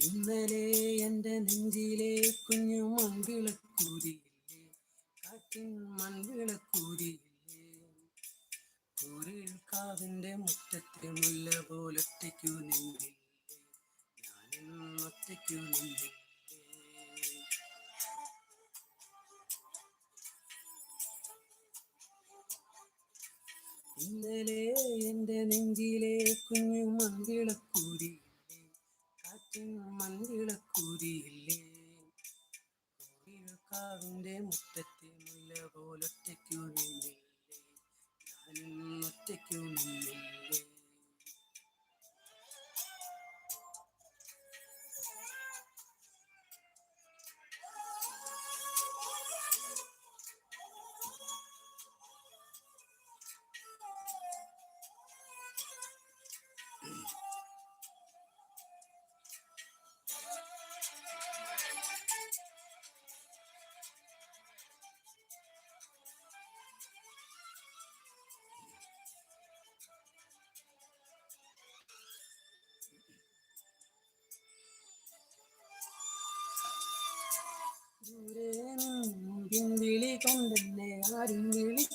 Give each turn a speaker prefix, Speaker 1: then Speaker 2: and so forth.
Speaker 1: ഇന്നലെ എൻ്റെ നെഞ്ചിലെ കുഞ്ഞു മൺവിളക്കൂരിയില്ലേ, കാറ്റിൻ മൺവിളക്കൂരിയില്ലേ, കൂരിൽക്കാവിൻ്റെ മുറ്റത്തെ മുല്ല പോലൊറ്റയ്ക്കു നിന്നില്ലേ, ഞാനിന്നൊറ്റയ്ക്കു നിന്നില്ലേ. ഇന്നലെ എൻ്റെ നെഞ്ചിലെ കുഞ്ഞു മൺവിളക്കൂരിയില്ലേ, കാറ്റിൻ മൺവിളക്കൂരിയില്ലേ, കാവിൻ്റെ മുറ്റത്തെ മുല്ല പോലൊറ്റയ്ക്കു നിന്നില്ലേ, ഞാനിന്നൊറ്റയ്ക്കു നിന്നില്ലേ. ദൂരെ നിന്നും പിൻവിളി കൊണ്ടെന്നെ ആരും വിളി